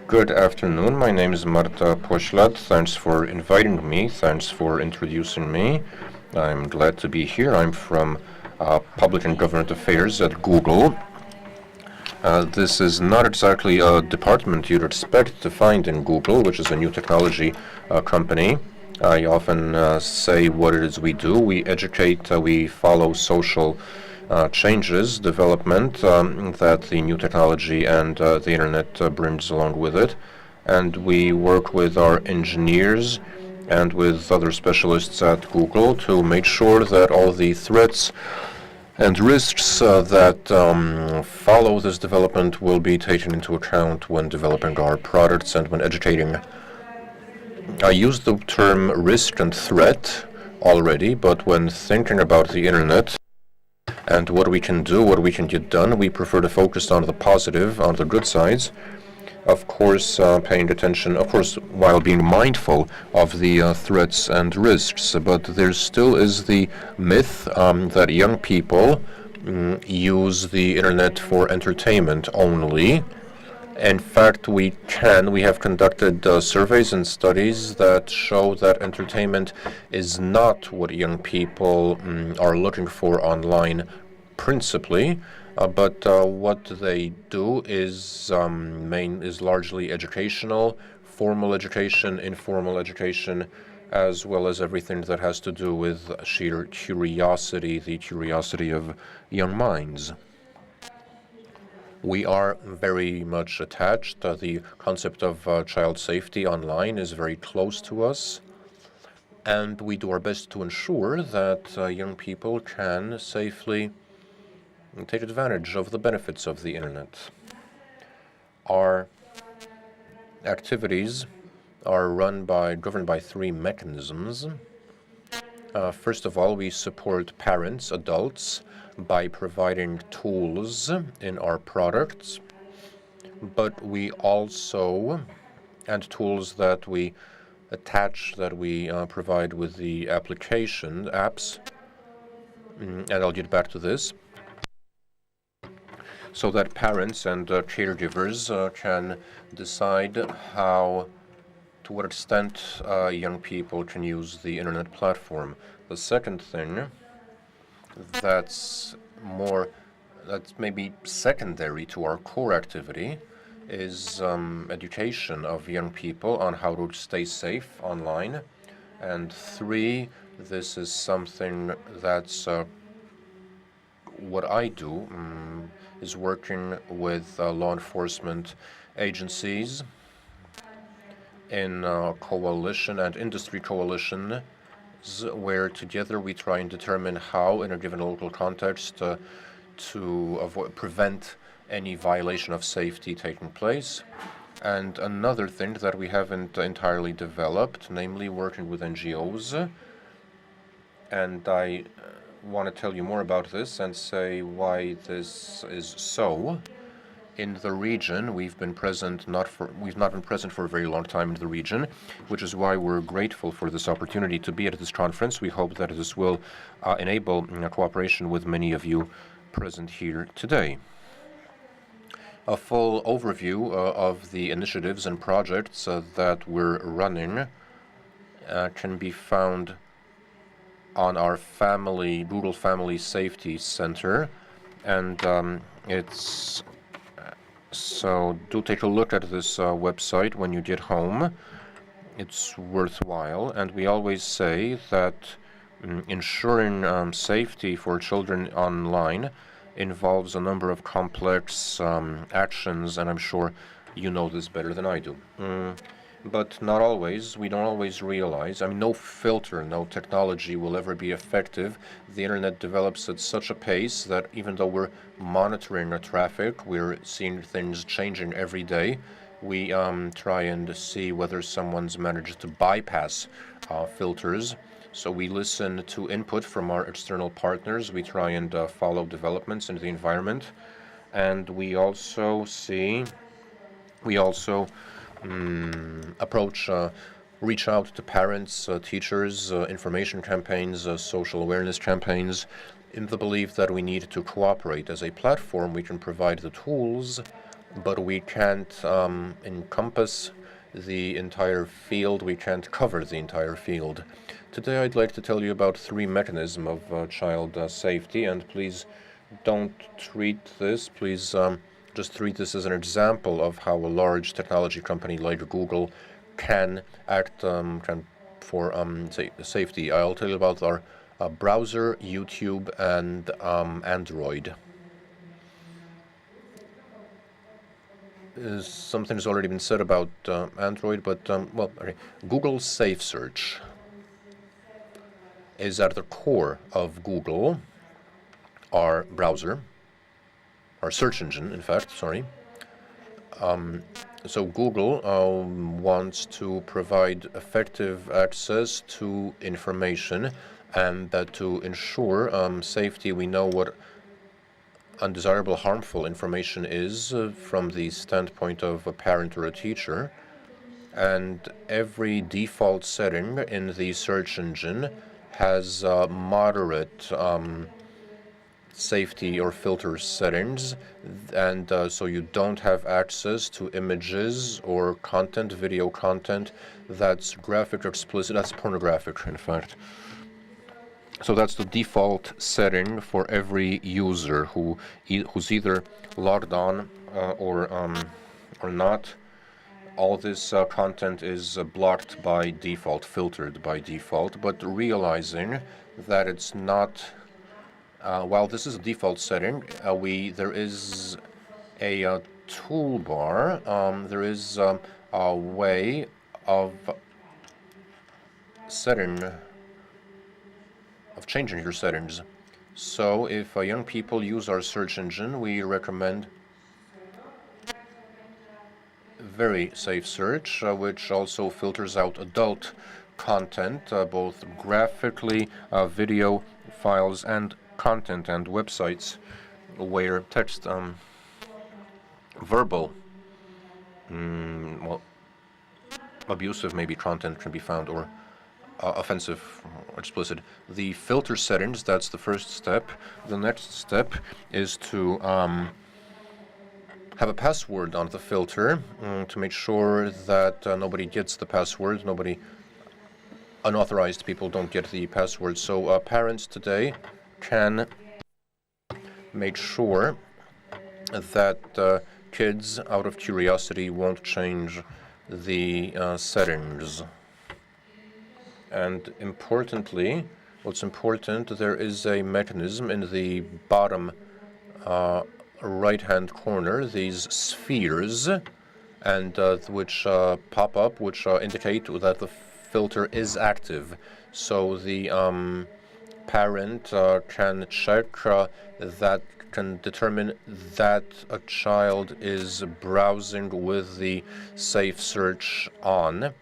Good afternoon. My name is Marta Poślad. Thanks for inviting me. Thanks for introducing me. I'm glad to be here. I'm from Public and Government Affairs at Google. This is not exactly a department you'd expect to find in Google, which is a new technology company. I often say what it is we do. We educate, we follow social changes, development that the new technology and the internet brings along with it. And we work with our engineers and with other specialists at Google to make sure that all the threats and risks that follow this development will be taken into account when developing our products and when educating. I use the term risk and threat already, but when thinking about the internet and what we can do, what we can get done, we prefer to focus on the positive, on the good sides. Of course, paying attention, of course, while being mindful of the threats and risks. But there still is the myth that young people use the internet for entertainment only. In fact, we have conducted surveys and studies that show that entertainment is not what young people are looking for online principally, but what they do is largely educational, formal education, informal education, as well as everything that has to do with sheer curiosity, the curiosity of young minds. We are very much attached. The concept of child safety online is very close to us, and we do our best to ensure that young people can safely take advantage of the benefits of the internet. Our activities are governed by three mechanisms. First of all, we support parents, adults, by providing tools in our products, but we also, and tools that we provide with the apps, and I'll get back to this, so that parents and caregivers can decide to what extent young people can use the internet platform. The second thing that's maybe secondary to our core activity is education of young people on how to stay safe online. And three, this is something that's what I do, is working with law enforcement agencies in coalition and industry coalition, where together we try and determine how, in a given local context, to prevent any violation of safety taking place. And another thing that we haven't entirely developed, namely working with NGOs, and I want to tell you more about this and say why this is so. In the region, we've not been present for a very long time in the region, which is why we're grateful for this opportunity to be at this conference. We hope that this will enable cooperation with many of you present here today. A full overview of the initiatives and projects that we're running can be found on our Google Family Safety Center, and so do take a look at this website when you get home. It's worthwhile, and we always say that ensuring safety for children online involves a number of complex actions, and I'm sure you know this better than I do. But not always. We don't always realize. No filter, no technology will ever be effective. The internet develops at such a pace that even though we're monitoring the traffic, we're seeing things changing every day. We try and see whether someone's managed to bypass filters. So we listen to input from our external partners. We try and follow developments in the environment. And we also reach out to parents, teachers, information campaigns, social awareness campaigns, in the belief that we need to cooperate. As a platform, we can provide the tools but we can't encompass the entire field. We can't cover the entire field. Today I'd like to tell you about three mechanisms of child safety, and please don't treat this, please just treat this as an example of how a large technology company like Google can act for safety. I'll tell you about our browser, YouTube, and Android. Something's already been said about Android, but well, okay. Google Safe Search is at the core of Google, our browser, our search engine, in fact, sorry. So Google wants to provide effective access to information, and that to ensure safety, we know what undesirable, harmful information is from the standpoint of a parent or a teacher. And every default setting in the search engine has moderate safety or filter settings, and so you don't have access to images or content, video content that's graphic or explicit, that's pornographic, in fact. So that's the default setting for every user who's either logged on or not. All this content is blocked by default, filtered by default, but realizing that it's not, while this is a default setting, there is a toolbar, there is a way of changing your settings. So if young people use our search engine, we recommend Very Safe Search, which also filters out adult content, both graphically, video files, and content and websites where text, verbal, well, abusive maybe content can be found, or offensive or explicit. The filter settings, that's the first step. The next step is to have a password on the filter to make sure that nobody gets the password, unauthorized people don't get the password. So parents today can make sure that kids, out of curiosity, won't change the settings. And importantly, what's important, there is a mechanism in the bottom right-hand corner, these spheres, and which pop up, which indicate that the filter is active. So the parent can check that, can determine that a child is browsing with the Safe Search on,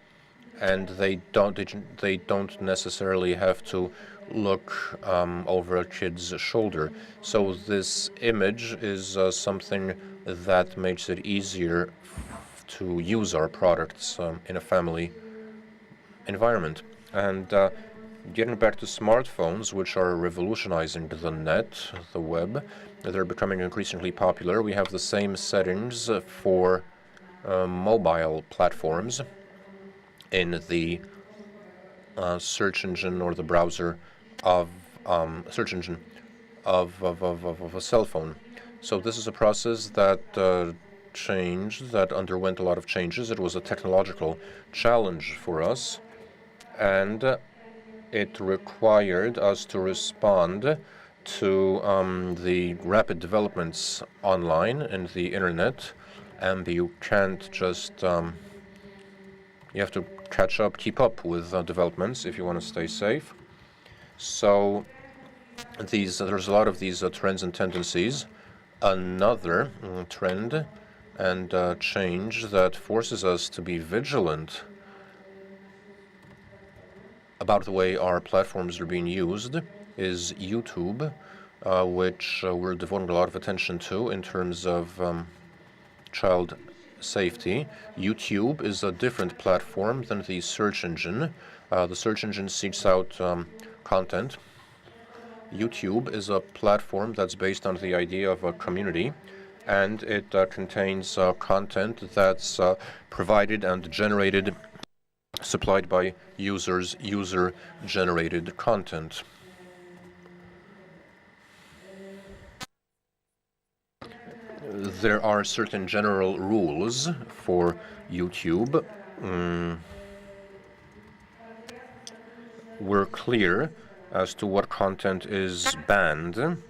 and they don't necessarily have to look over a kid's shoulder. So this image is something that makes it easier to use our products in a family environment. And getting back to smartphones, which are revolutionizing the net, the web, they're becoming increasingly popular. We have the same settings for mobile platforms in the search engine or the browser of search engine of a cell phone. So this is a process that underwent a lot of changes. It was a technological challenge for us, and it required us to respond to the rapid developments online and the internet, and you can't just you have to keep up with developments if you want to stay safe. So there's a lot of these trends and tendencies. Another trend and change that forces us to be vigilant about the way our platforms are being used is YouTube, which we're devoting a lot of attention to in terms of child safety. YouTube is a different platform than the search engine. The search engine seeks out content. YouTube is a platform that's based on the idea of a community, and it contains content that's provided and generated, supplied by users, user-generated content. There are certain general rules for YouTube. We're clear as to what content is banned,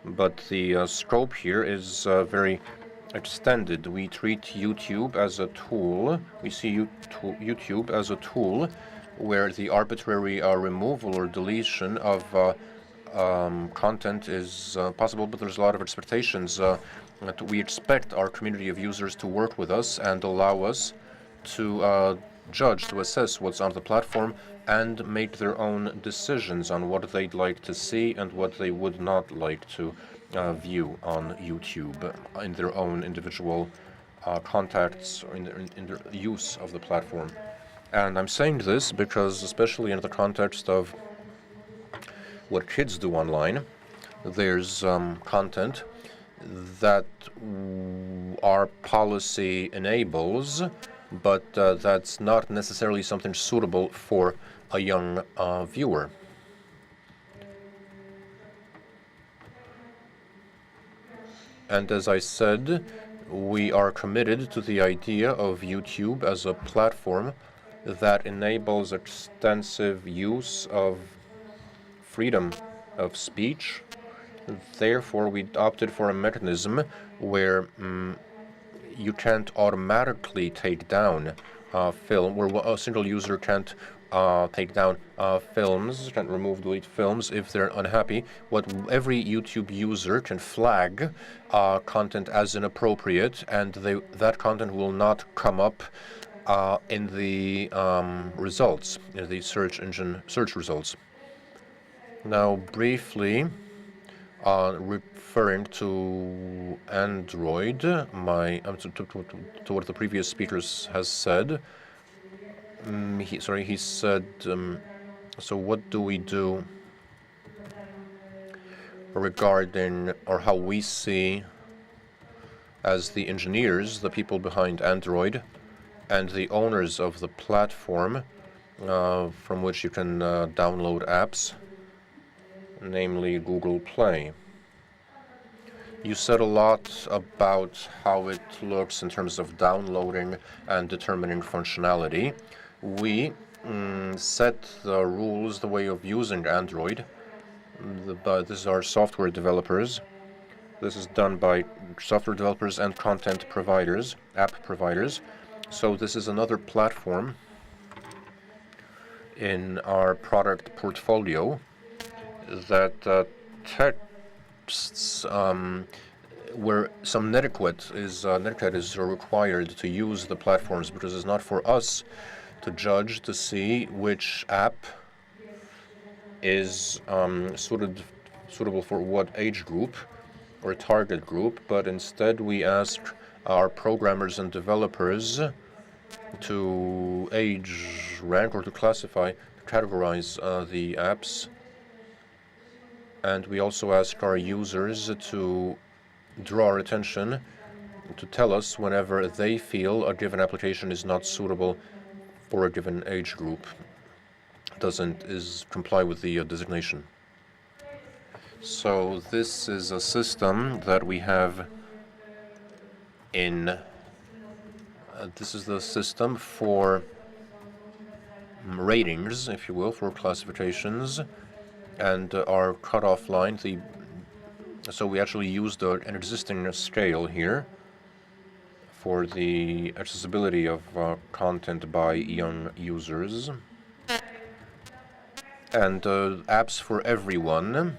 but the scope here is very extended. We treat YouTube as a tool. We see YouTube as a tool where the arbitrary removal or deletion of content is possible, but there's a lot of expectations. We expect our community of users to work with us and allow us to judge, to assess what's on the platform and make their own decisions on what they'd like to see and what they would not like to view on YouTube in their own individual contacts or in their use of the platform. And I'm saying this because, especially in the context of what kids do online, there's content that our policy enables, but that's not necessarily something suitable for a young viewer. And as I said, we are committed to the idea of YouTube as a platform that enables extensive use of freedom of speech. Therefore, we opted for a mechanism where you can't automatically take down film, where a single user can't take down films, can't remove, delete films if they're unhappy. What every YouTube user can flag content as inappropriate, and that content will not come up in the results, in the search results. Now, briefly, referring to Android, to what the previous speakers has said. He said, so what do we do regarding, or how we see as the engineers, the people behind Android, and the owners of the platform from which you can download apps, namely Google Play. You said a lot about how it looks in terms of downloading and determining functionality. We set the rules, the way of using Android. These are software developers. This is done by software developers and content providers, app providers. So this is another platform in our product portfolio that texts where some netiquette is required to use the platforms, because it's not for us to judge to see which app is suitable for what age group or target group, but instead we ask our programmers and developers to age rank or to classify, to categorize the apps. And we also ask our users to draw our attention, to tell us whenever they feel a given application is not suitable for a given age group, doesn't comply with the designation. So this is a system that we have in, this is the system for ratings, if you will, for classifications, and our cutoff line, so we actually used an existing scale here for the accessibility of content by young users. And apps for everyone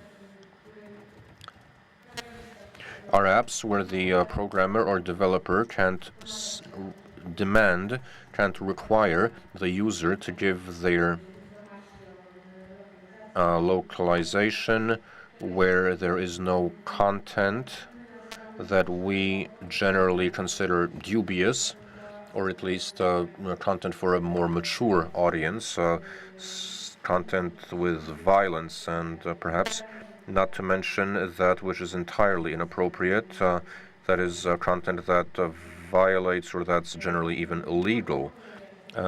are apps where the programmer or developer can't require the user to give their localization, where there is no content that we generally consider dubious, or at least content for a more mature audience, content with violence, and perhaps not to mention that which is entirely inappropriate, that is content that violates or that's generally even illegal.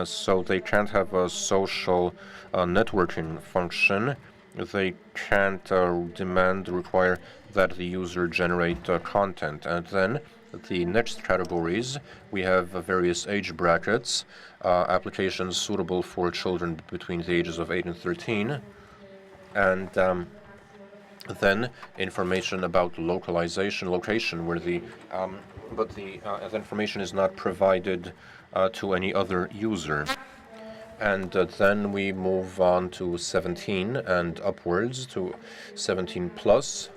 So they can't have a social networking function. They can't require that the user generate content. And then the next categories, we have various age brackets, applications suitable for children between the ages of 8 and 13, and then information about location, where the information is not provided to any other user. And then we move on to 17 and upwards to 17 plus,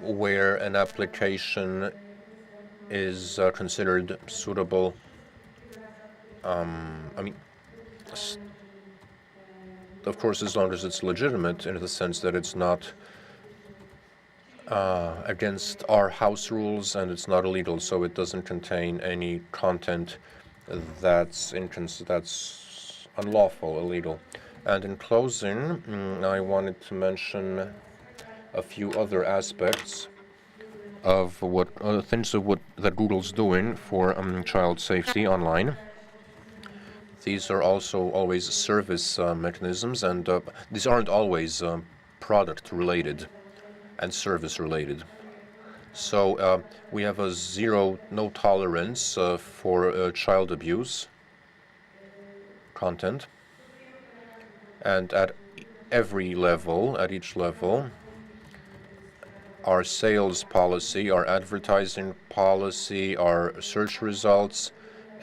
where an application is considered suitable. Of course, as long as it's legitimate in the sense that it's not against our house rules and it's not illegal, so it doesn't contain any content that's unlawful, illegal. And in closing, I wanted to mention a few other aspects of what that Google's doing for child safety online. These are also always service mechanisms, and these aren't always product related and service related. So we have a no tolerance for child abuse content, and at each level, our sales policy, our advertising policy, our search results,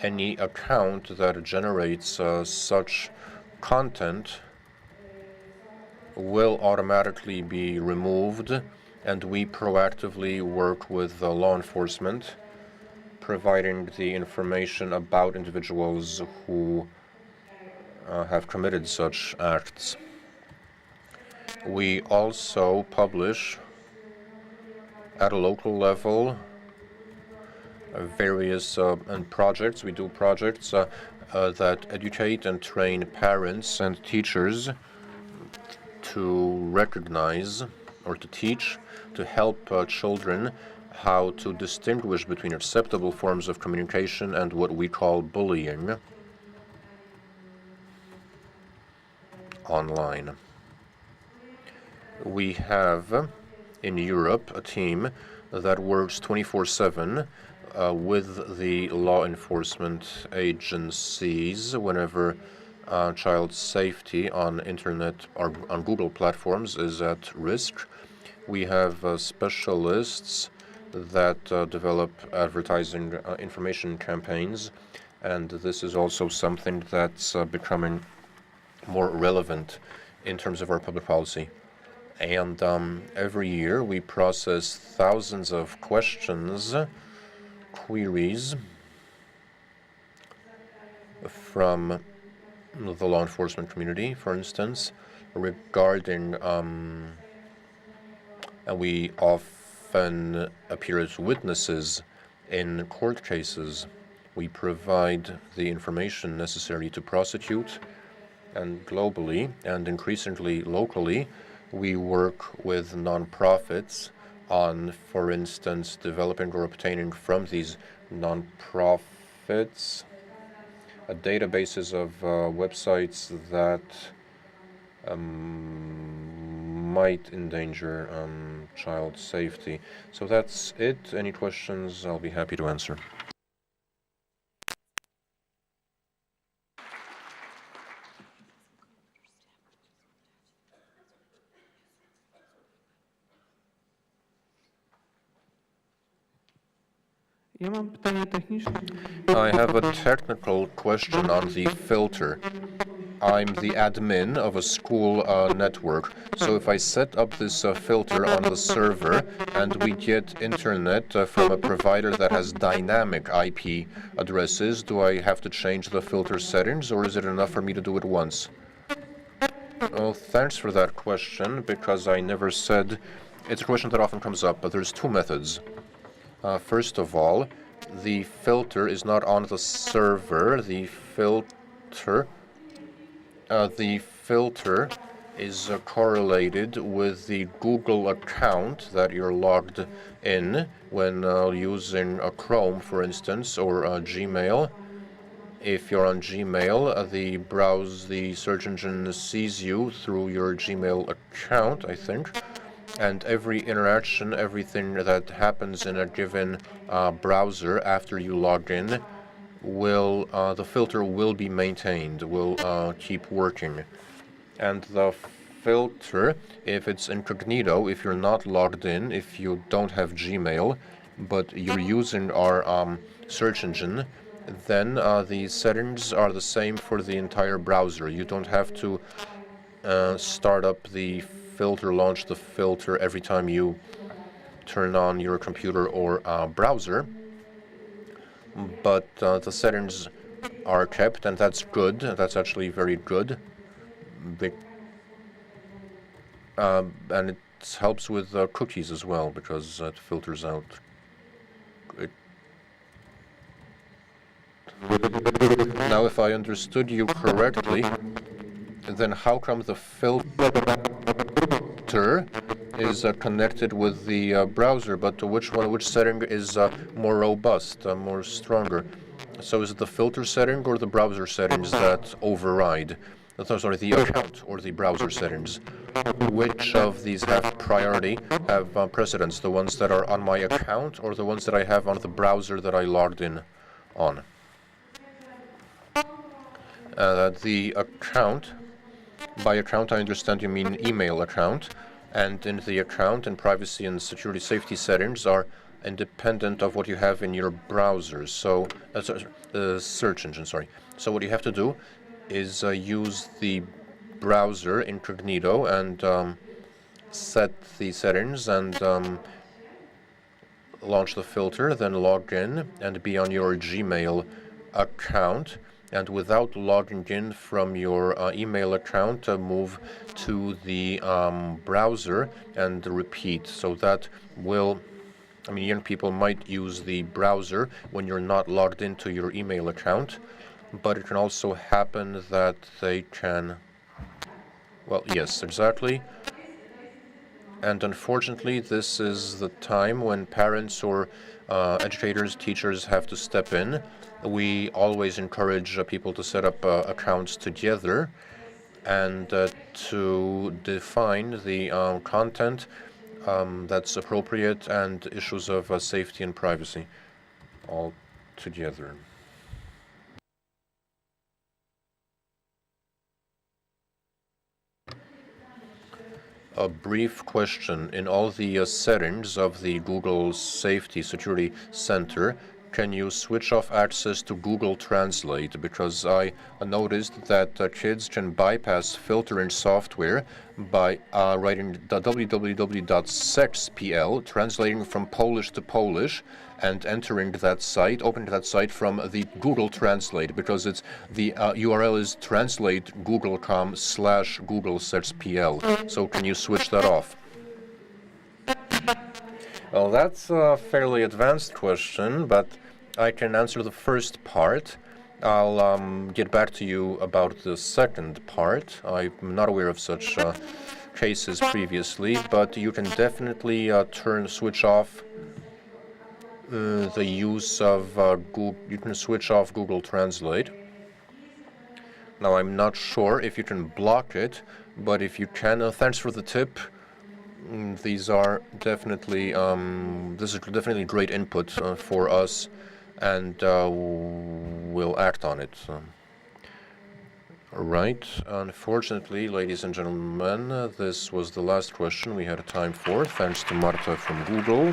any account that generates such content will automatically be removed, and we proactively work with law enforcement, providing the information about individuals who have committed such acts. We also publish at a local level various projects. We do projects that educate and train parents and teachers to recognize or to teach, to help children how to distinguish between acceptable forms of communication and what we call bullying online. We have in Europe a team that works 24/7 with the law enforcement agencies whenever child safety on internet or on Google platforms is at risk. We have specialists that develop advertising information campaigns, and this is also something that's becoming more relevant in terms of our public policy. And every year we process thousands of queries from the law enforcement community, for instance, regarding, and we often appear as witnesses in court cases. We provide the information necessary to prosecute, and globally and increasingly locally, we work with nonprofits on, for instance, developing or obtaining from these nonprofits databases of websites that might endanger child safety. So that's it. Any questions? I'll be happy to answer. I have a technical question on the filter. I'm the admin of a school network. So if I set up this filter on the server and we get internet from a provider that has dynamic IP addresses, do I have to change the filter settings, or is it enough for me to do it once? Well, thanks for that question, because I never said... It's a question that often comes up, but there's two methods. First of all, the filter is not on the server. The filter is correlated with the Google account that you're logged in when using Chrome, for instance, or Gmail. If you're on Gmail, the search engine sees you through your Gmail account, I think, and every interaction, everything that happens in a given browser after you log in, the filter will be maintained, will keep working. And the filter, if it's incognito, if you're not logged in, if you don't have Gmail, but you're using our search engine, then the settings are the same for the entire browser. You don't have to start up the filter, launch the filter every time you turn on your computer or browser. But the settings are kept, and that's good. That's actually very good. And it helps with cookies as well, because it filters out. Now, if I understood you correctly, then how come the filter is connected with the browser, but which setting is more robust, more stronger? So is it the filter setting or the browser settings that override? Sorry, the account or the browser settings? Which of these have priority, have precedence? The ones that are on my account or the ones that I have on the browser that I logged in on? The account, by account I understand you mean email account, and in the account and privacy and security safety settings are independent of what you have in your browser. So, search engine, sorry. So what you have to do is use the browser incognito and set the settings and launch the filter, then log in and be on your Gmail account. And without logging in from your email account, move to the browser and repeat. So that will, young people might use the browser when you're not logged into your email account, but it can also happen that they can, well, yes, exactly. And unfortunately, this is the time when parents or educators, teachers have to step in. We always encourage people to set up accounts together and to define the content that's appropriate and issues of safety and privacy all together. A brief question. In all the settings of the Google Safety Security Center, can you switch off access to Google Translate? Because I noticed that kids can bypass filtering software by writing www.sex.pl, translating from Polish to Polish, and entering that site, opening that site from the Google Translate, because it's the URL is translate.google.com/Google-sex.pl. So can you switch that off? Well, that's a fairly advanced question, but I can answer the first part. I'll get back to you about the second part. I'm not aware of such cases previously, but you can definitely switch off the use of Google. You can switch off Google Translate. Now, I'm not sure if you can block it, but if you can, thanks for the tip. These are definitely, this is definitely great input for us, and we'll act on it. Right. Unfortunately, ladies and gentlemen, this was the last question we had time for. Thanks to Marta from Google.